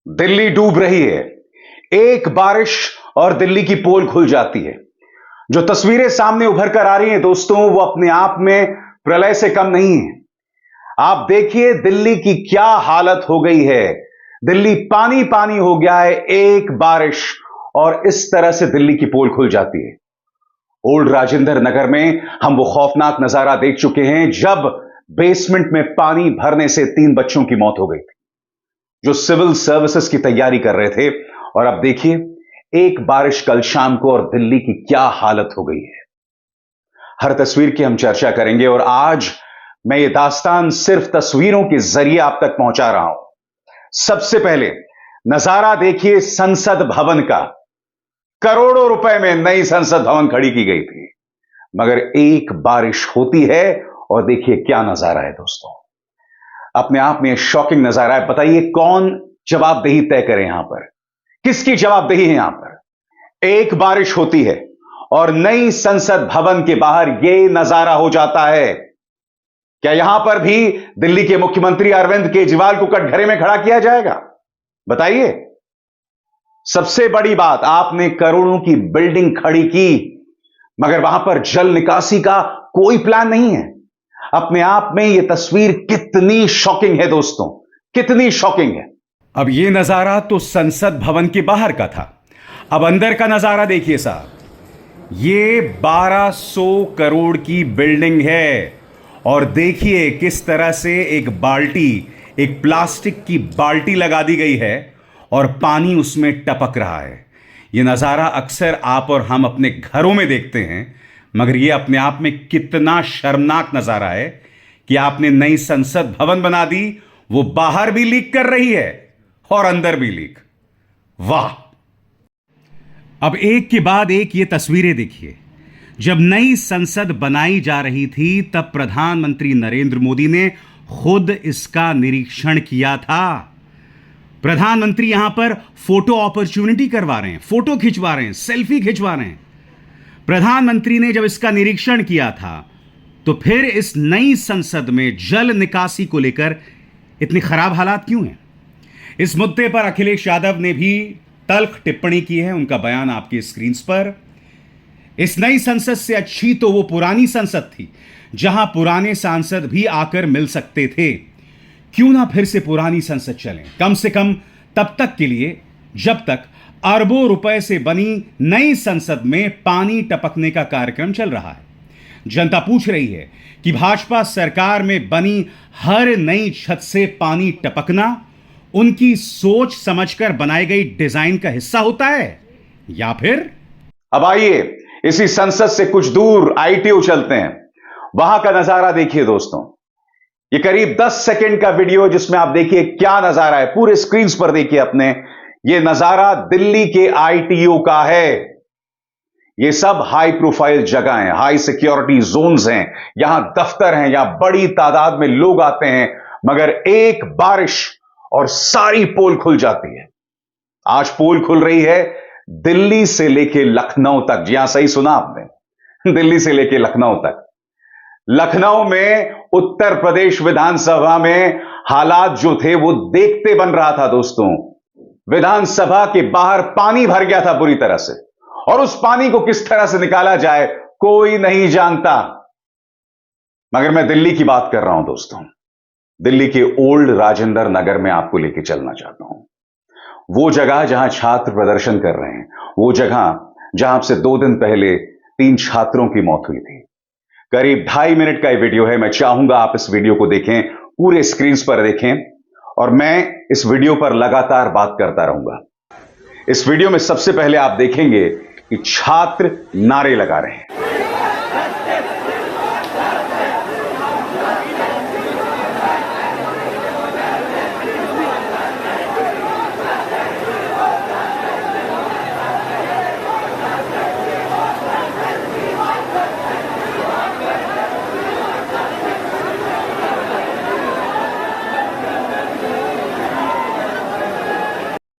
दिल्ली डूब रही है। एक बारिश और दिल्ली की पोल खुल जाती है। जो तस्वीरें सामने उभर कर आ रही हैं दोस्तों, वो अपने आप में प्रलय से कम नहीं है। आप देखिए दिल्ली की क्या हालत हो गई है। दिल्ली पानी पानी हो गया है। एक बारिश और इस तरह से दिल्ली की पोल खुल जाती है। ओल्ड राजेंद्र नगर में हम वो खौफनाक नजारा देख चुके हैं जब बेसमेंट में पानी भरने से 3 बच्चों की मौत हो गई थी, जो सिविल सर्विसेज की तैयारी कर रहे थे। और अब देखिए एक बारिश कल शाम को और दिल्ली की क्या हालत हो गई है। हर तस्वीर की हम चर्चा करेंगे और आज मैं ये दास्तान सिर्फ तस्वीरों के जरिए आप तक पहुंचा रहा हूं। सबसे पहले नजारा देखिए संसद भवन का। करोड़ों रुपए में नई संसद भवन खड़ी की गई थी, मगर एक बारिश होती है और देखिए क्या नजारा है दोस्तों। अपने आप में शॉकिंग नजारा है। बताइए कौन जवाबदेही तय करे यहां पर, किसकी जवाबदेही है यहां पर। एक बारिश होती है और नई संसद भवन के बाहर यह नजारा हो जाता है। क्या यहां पर भी दिल्ली के मुख्यमंत्री अरविंद केजरीवाल को कटघरे में खड़ा किया जाएगा? बताइए। सबसे बड़ी बात, आपने करोड़ों की बिल्डिंग खड़ी की, मगर वहां पर जल निकासी का कोई प्लान नहीं है। अपने आप में यह तस्वीर कितनी शॉकिंग है दोस्तों, कितनी शॉकिंग है। अब यह नजारा तो संसद भवन के बाहर का था। अब अंदर का नजारा देखिए साहब। यह 1200 करोड़ की बिल्डिंग है और देखिए किस तरह से एक बाल्टी, एक प्लास्टिक की बाल्टी लगा दी गई है और पानी उसमें टपक रहा है। यह नजारा अक्सर आप और हम अपने घरों में देखते हैं, मगर यह अपने आप में कितना शर्मनाक नजारा है कि आपने नई संसद भवन बना दी, वो बाहर भी लीक कर रही है और अंदर भी लीक। वाह। अब एक के बाद एक ये तस्वीरें देखिए। जब नई संसद बनाई जा रही थी तब प्रधानमंत्री नरेंद्र मोदी ने खुद इसका निरीक्षण किया था। प्रधानमंत्री यहां पर फोटो अपॉर्चुनिटी करवा रहे हैं, फोटो खिंचवा रहे हैं, सेल्फी खिंचवा रहे हैं। प्रधानमंत्री ने जब इसका निरीक्षण किया था तो फिर इस नई संसद में जल निकासी को लेकर इतनी खराब हालात क्यों हैं? इस मुद्दे पर अखिलेश यादव ने भी तल्ख टिप्पणी की है। उनका बयान आपकी स्क्रीन पर। इस नई संसद से अच्छी तो वो पुरानी संसद थी जहां पुराने सांसद भी आकर मिल सकते थे। क्यों ना फिर से पुरानी संसद चले, कम से कम तब तक के लिए जब तक अरबों रुपए से बनी नई संसद में पानी टपकने का कार्यक्रम चल रहा है। जनता पूछ रही है कि भाजपा सरकार में बनी हर नई छत से पानी टपकना उनकी सोच समझकर बनाई गई डिजाइन का हिस्सा होता है या फिर। अब आइए इसी संसद से कुछ दूर आईटीओ चलते हैं। वहां का नजारा देखिए दोस्तों। ये करीब 10 सेकंड का वीडियो जिसमें आप देखिए क्या नजारा है। पूरे स्क्रीन पर देखिए अपने। ये नजारा दिल्ली के आईटीओ का है। ये सब हाई प्रोफाइल जगह हैं, हाई सिक्योरिटी जोन्स हैं। यहां दफ्तर हैं, यहां बड़ी तादाद में लोग आते हैं, मगर एक बारिश और सारी पोल खुल जाती है। आज पोल खुल रही है दिल्ली से लेके लखनऊ तक। जी हां, सही सुना आपने, दिल्ली से लेके लखनऊ तक। लखनऊ में उत्तर प्रदेश विधानसभा में हालात जो थे वो देखते बन रहा था दोस्तों। विधानसभा के बाहर पानी भर गया था बुरी तरह से, और उस पानी को किस तरह से निकाला जाए कोई नहीं जानता। मगर मैं दिल्ली की बात कर रहा हूं दोस्तों। दिल्ली के ओल्ड राजेंद्र नगर में आपको लेके चलना चाहता हूं। वो जगह जहां छात्र प्रदर्शन कर रहे हैं, वो जगह जहां से 2 दिन पहले 3 छात्रों की मौत हुई थी। करीब 2.5 मिनट का ये वीडियो है। मैं चाहूंगा आप इस वीडियो को देखें, पूरे स्क्रीन पर देखें, और मैं इस वीडियो पर लगातार बात करता रहूंगा। इस वीडियो में सबसे पहले आप देखेंगे कि छात्र नारे लगा रहे हैं।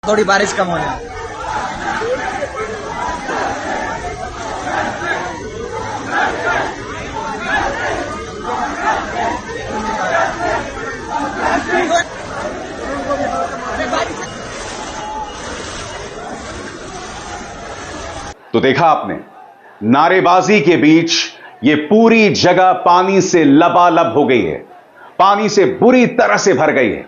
थोड़ी बारिश कम हो जाए। तो देखा आपने, नारेबाजी के बीच ये पूरी जगह पानी से लबालब हो गई है, पानी से बुरी तरह से भर गई है।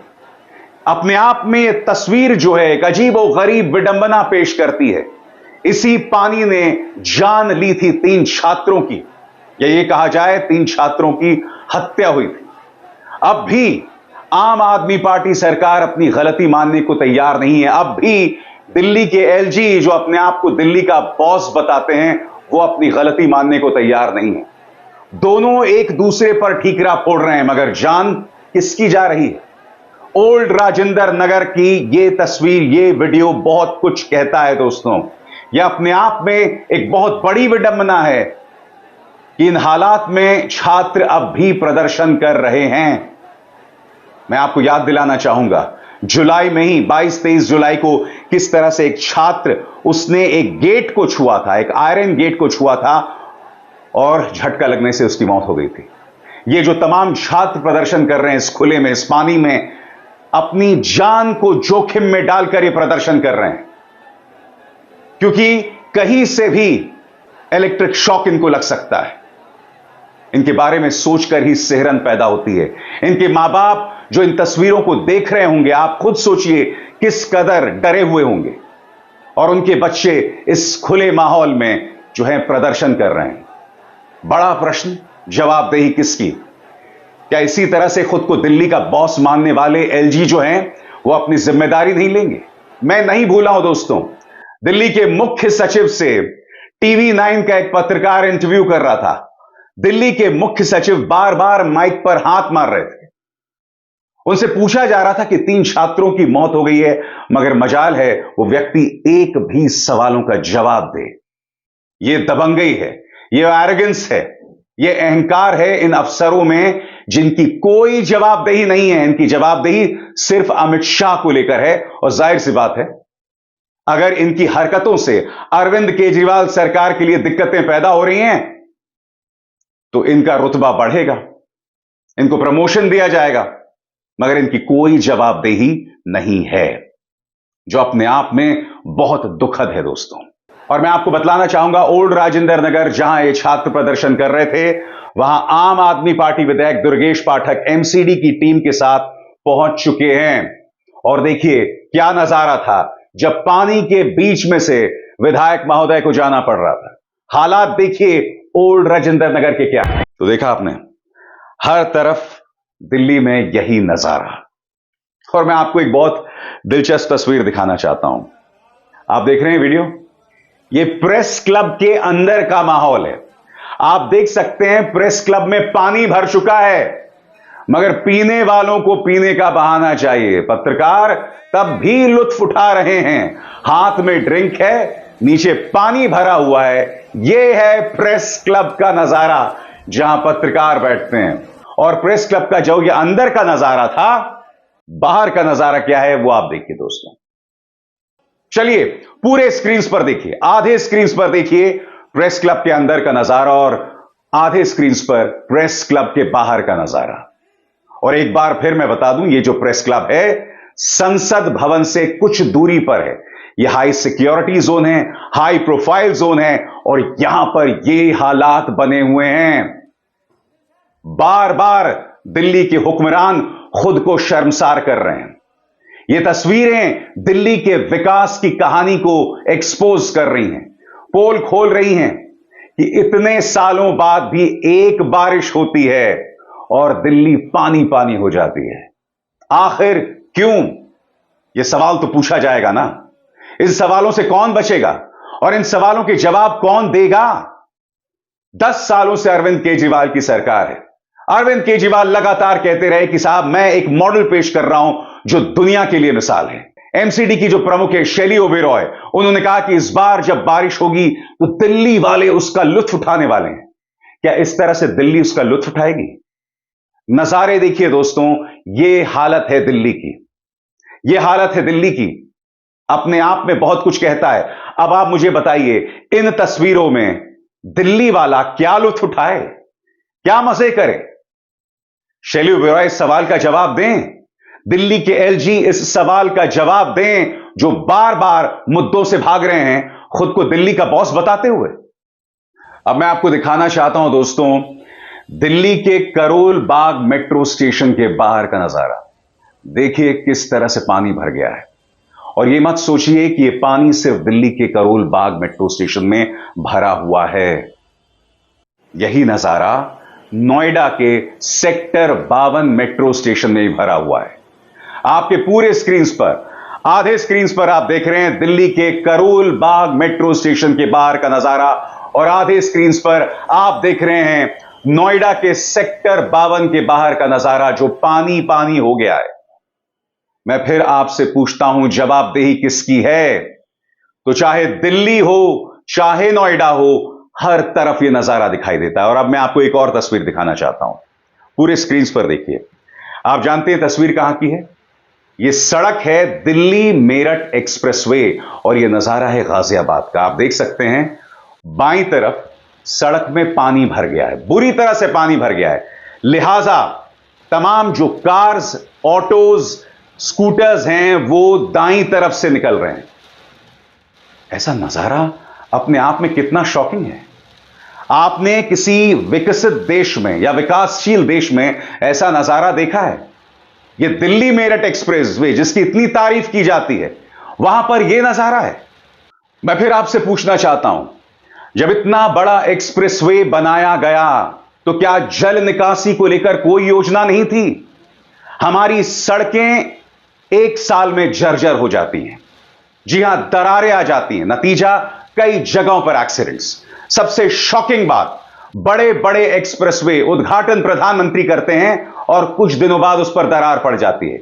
अपने आप में यह तस्वीर जो है एक अजीबो गरीब विडंबना पेश करती है। इसी पानी ने जान ली थी 3 छात्रों की, या ये कहा जाए 3 छात्रों की हत्या हुई थी। अब भी आम आदमी पार्टी सरकार अपनी गलती मानने को तैयार नहीं है। अब भी दिल्ली के एलजी जो अपने आप को दिल्ली का बॉस बताते हैं, वो अपनी गलती मानने को तैयार नहीं है। दोनों एक दूसरे पर ठीकरा फोड़ रहे हैं, मगर जान किसकी जा रही है? ओल्ड राजेंद्र नगर की यह तस्वीर, यह वीडियो बहुत कुछ कहता है दोस्तों। यह अपने आप में एक बहुत बड़ी विडंबना है कि इन हालात में छात्र अब भी प्रदर्शन कर रहे हैं। मैं आपको याद दिलाना चाहूंगा, जुलाई में ही 22-23 जुलाई को किस तरह से एक छात्र, उसने एक गेट को छुआ था, एक आयरन गेट को छुआ था और झटका लगने से उसकी मौत हो गई थी। ये जो तमाम छात्र प्रदर्शन कर रहे हैं इस खुले में, इस पानी में, अपनी जान को जोखिम में डालकर ये प्रदर्शन कर रहे हैं, क्योंकि कहीं से भी इलेक्ट्रिक शॉक इनको लग सकता है। इनके बारे में सोचकर ही सिहरन पैदा होती है। इनके मां बाप जो इन तस्वीरों को देख रहे होंगे, आप खुद सोचिए किस कदर डरे हुए होंगे, और उनके बच्चे इस खुले माहौल में जो है प्रदर्शन कर रहे हैं। बड़ा प्रश्न, जवाबदेही किसकी? क्या इसी तरह से खुद को दिल्ली का बॉस मानने वाले एलजी जो हैं वो अपनी जिम्मेदारी नहीं लेंगे? मैं नहीं भूला हूं दोस्तों, दिल्ली के मुख्य सचिव से टीवी 9 का एक पत्रकार इंटरव्यू कर रहा था। दिल्ली के मुख्य सचिव बार बार माइक पर हाथ मार रहे थे। उनसे पूछा जा रहा था कि 3 छात्रों की मौत हो गई है, मगर मजाल है वो व्यक्ति एक भी सवालों का जवाब दे। यह दबंगई है, यह एरोगेंस है, यह अहंकार है इन अफसरों में जिनकी कोई जवाबदेही नहीं है। इनकी जवाबदेही सिर्फ अमित शाह को लेकर है, और जाहिर सी बात है, अगर इनकी हरकतों से अरविंद केजरीवाल सरकार के लिए दिक्कतें पैदा हो रही हैं, तो इनका रुतबा बढ़ेगा, इनको प्रमोशन दिया जाएगा, मगर इनकी कोई जवाबदेही नहीं है, जो अपने आप में बहुत दुखद है दोस्तों। और मैं आपको बतलाना चाहूंगा, ओल्ड राजेंद्र नगर जहां ये छात्र प्रदर्शन कर रहे थे, वहां आम आदमी पार्टी विधायक दुर्गेश पाठक एमसीडी की टीम के साथ पहुंच चुके हैं। और देखिए क्या नजारा था जब पानी के बीच में से विधायक महोदय को जाना पड़ रहा था। हालात देखिए ओल्ड राजेंद्र नगर के क्या है। तो देखा आपने, हर तरफ दिल्ली में यही नजारा। और मैं आपको एक बहुत दिलचस्प तस्वीर दिखाना चाहता हूं। आप देख रहे हैं वीडियो, ये प्रेस क्लब के अंदर का माहौल है। आप देख सकते हैं प्रेस क्लब में पानी भर चुका है, मगर पीने वालों को पीने का बहाना चाहिए। पत्रकार तब भी लुत्फ उठा रहे हैं, हाथ में ड्रिंक है, नीचे पानी भरा हुआ है। यह है प्रेस क्लब का नजारा जहां पत्रकार बैठते हैं। और प्रेस क्लब का जो ये अंदर का नजारा था, बाहर का नजारा क्या है वो आप देखिए दोस्तों। चलिए पूरे स्क्रीन पर देखिए, आधे स्क्रीन पर देखिए प्रेस क्लब के अंदर का नजारा, और आधे स्क्रीन पर प्रेस क्लब के बाहर का नजारा। और एक बार फिर मैं बता दूं, ये जो प्रेस क्लब है संसद भवन से कुछ दूरी पर है। यह हाई सिक्योरिटी जोन है, हाई प्रोफाइल जोन है, और यहां पर ये हालात बने हुए हैं। बार बार दिल्ली के हुक्मरान खुद को शर्मसार कर रहे हैं। ये तस्वीरें दिल्ली के विकास की कहानी को एक्सपोज कर रही हैं, पोल खोल रही हैं कि इतने सालों बाद भी एक बारिश होती है और दिल्ली पानी पानी हो जाती है। आखिर क्यों? यह सवाल तो पूछा जाएगा ना। इन सवालों से कौन बचेगा और इन सवालों के जवाब कौन देगा? 10 सालों से अरविंद केजरीवाल की सरकार है। अरविंद केजरीवाल लगातार कहते रहे कि साहब मैं एक मॉडल पेश कर रहा हूं जो दुनिया के लिए मिसाल है। एमसीडी की जो प्रमुख है शैली ओबेरॉय, उन्होंने कहा कि इस बार जब बारिश होगी तो दिल्ली वाले उसका लुत्फ उठाने वाले हैं। क्या इस तरह से दिल्ली उसका लुत्फ उठाएगी? नजारे देखिए दोस्तों, यह हालत है दिल्ली की, यह हालत है दिल्ली की। अपने आप में बहुत कुछ कहता है। अब आप मुझे बताइए, इन तस्वीरों में दिल्ली वाला क्या लुत्फ उठाए, क्या मजे करे? शैली ओबेरॉय इस सवाल का जवाब दें। दिल्ली के एलजी इस सवाल का जवाब दें जो बार बार मुद्दों से भाग रहे हैं खुद को दिल्ली का बॉस बताते हुए। अब मैं आपको दिखाना चाहता हूं दोस्तों, दिल्ली के करोल बाग मेट्रो स्टेशन के बाहर का नजारा। देखिए किस तरह से पानी भर गया है। और यह मत सोचिए कि यह पानी सिर्फ दिल्ली के करोल बाग मेट्रो स्टेशन में भरा हुआ है। यही नजारा नोएडा के सेक्टर 52 मेट्रो स्टेशन में भी भरा हुआ है। आपके पूरे स्क्रीन पर, आधे स्क्रीन पर आप देख रहे हैं दिल्ली के करोल बाग मेट्रो स्टेशन के बाहर का नजारा, और आधे स्क्रीन पर आप देख रहे हैं नोएडा के सेक्टर 52 के बाहर का नजारा, जो पानी पानी हो गया है। मैं फिर आपसे पूछता हूं, जवाबदेही किसकी है? तो चाहे दिल्ली हो चाहे नोएडा हो, हर तरफ यह नजारा दिखाई देता है। और अब मैं आपको एक और तस्वीर दिखाना चाहता हूं, पूरे स्क्रीन पर देखिए। आप जानते हैं तस्वीर कहां की है? यह सड़क है दिल्ली मेरठ एक्सप्रेसवे, और यह नजारा है गाजियाबाद का। आप देख सकते हैं बाईं तरफ सड़क में पानी भर गया है, बुरी तरह से पानी भर गया है। लिहाजा तमाम जो कार्स, ऑटोज, स्कूटर्स हैं वो दाईं तरफ से निकल रहे हैं। ऐसा नजारा अपने आप में कितना शॉकिंग है। आपने किसी विकसित देश में या विकासशील देश में ऐसा नजारा देखा है? यह दिल्ली मेरठ एक्सप्रेसवे जिसकी इतनी तारीफ की जाती है, वहां पर यह नजारा है। मैं फिर आपसे पूछना चाहता हूं, जब इतना बड़ा एक्सप्रेसवे बनाया गया तो क्या जल निकासी को लेकर कोई योजना नहीं थी? हमारी सड़कें एक साल में जर्जर हो जाती हैं। जी हां, दरारें आ जाती हैं। नतीजा कई जगहों पर एक्सीडेंट्स। सबसे शॉकिंग बात, बड़े बड़े एक्सप्रेसवे उद्घाटन प्रधानमंत्री करते हैं और कुछ दिनों बाद उस पर दरार पड़ जाती है।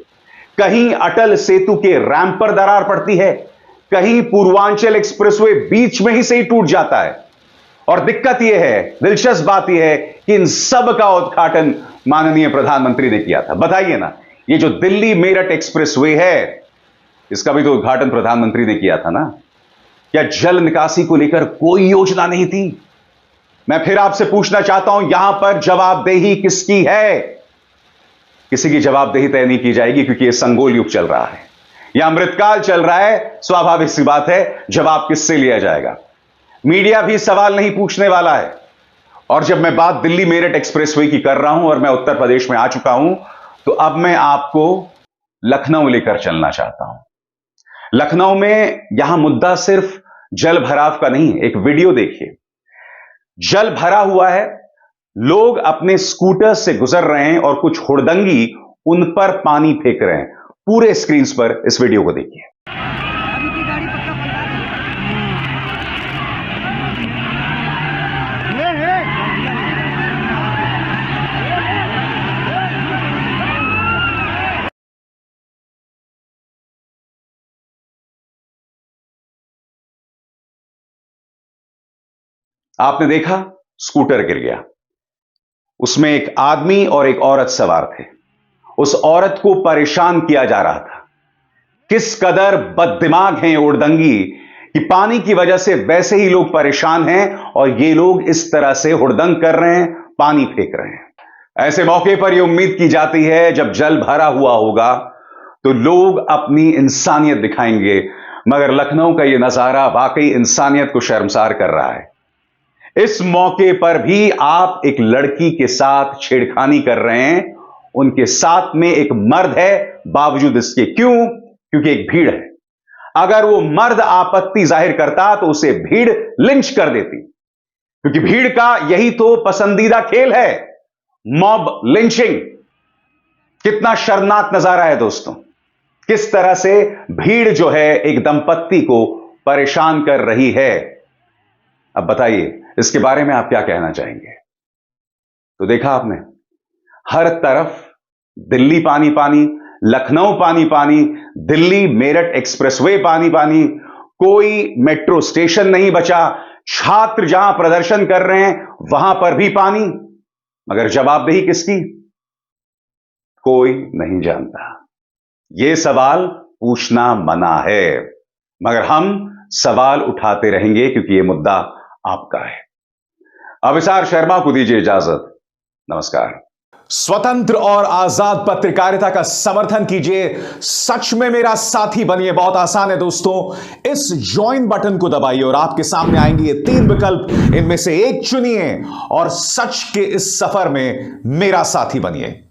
कहीं अटल सेतु के रैंप पर दरार पड़ती है, कहीं पूर्वांचल एक्सप्रेसवे बीच में ही से ही टूट जाता है। और दिक्कत यह है, दिलचस्प बात यह है कि इन सब का उद्घाटन माननीय प्रधानमंत्री ने किया था। बताइए ना, ये जो दिल्ली मेरठ एक्सप्रेसवे है, इसका भी तो उद्घाटन प्रधानमंत्री ने किया था ना? क्या जल निकासी को लेकर कोई योजना नहीं थी? मैं फिर आपसे पूछना चाहता हूं, यहां पर जवाबदेही किसकी है? किसी की जवाबदेही तय नहीं की जाएगी, क्योंकि यह संगोल युग चल रहा है, यह अमृतकाल चल रहा है। स्वाभाविक सी बात है, जवाब किससे लिया जाएगा? मीडिया भी सवाल नहीं पूछने वाला है। और जब मैं बात दिल्ली मेरठ एक्सप्रेसवे की कर रहा हूं और मैं उत्तर प्रदेश में आ चुका हूं, तो अब मैं आपको लखनऊ लेकर चलना चाहता हूं। लखनऊ में यहां मुद्दा सिर्फ जल भराव का नहीं है। एक वीडियो देखिए, जल भरा हुआ है, लोग अपने स्कूटर से गुजर रहे हैं और कुछ हुड़दंगी उन पर पानी फेंक रहे हैं। पूरे स्क्रीन पर इस वीडियो को देखिए। आपने देखा, स्कूटर गिर गया, उसमें एक आदमी और एक औरत सवार थे। उस औरत को परेशान किया जा रहा था। किस कदर बददिमाग हैं उड़दंगी कि पानी की वजह से वैसे ही लोग परेशान हैं और ये लोग इस तरह से हुड़दंग कर रहे हैं, पानी फेंक रहे हैं। ऐसे मौके पर यह उम्मीद की जाती है जब जल भरा हुआ होगा तो लोग अपनी इंसानियत दिखाएंगे, मगर लखनऊ का यह नजारा वाकई इंसानियत को शर्मसार कर रहा है। इस मौके पर भी आप एक लड़की के साथ छेड़खानी कर रहे हैं। उनके साथ में एक मर्द है, बावजूद इसके। क्यों? क्योंकि एक भीड़ है। अगर वो मर्द आपत्ति जाहिर करता तो उसे भीड़ लिंच कर देती, क्योंकि भीड़ का यही तो पसंदीदा खेल है, मॉब लिंचिंग। कितना शर्मनाक नजारा है दोस्तों, किस तरह से भीड़ जो है एक दंपत्ति को परेशान कर रही है। अब बताइए, इसके बारे में आप क्या कहना चाहेंगे? तो देखा आपने, हर तरफ दिल्ली पानी पानी, लखनऊ पानी पानी, दिल्ली मेरठ एक्सप्रेसवे पानी पानी, कोई मेट्रो स्टेशन नहीं बचा। छात्र जहां प्रदर्शन कर रहे हैं वहां पर भी पानी, मगर जवाबदेही किसकी? कोई नहीं जानता। यह सवाल पूछना मना है, मगर हम सवाल उठाते रहेंगे, क्योंकि यह मुद्दा आपका है। अविसार शर्मा को दीजिए इजाजत। नमस्कार। स्वतंत्र और आजाद पत्रकारिता का समर्थन कीजिए, सच में मेरा साथी बनिए। बहुत आसान है दोस्तों, इस ज्वाइन बटन को दबाइए और आपके सामने आएंगे ये 3 विकल्प, इनमें से एक चुनिए और सच के इस सफर में मेरा साथी बनिए।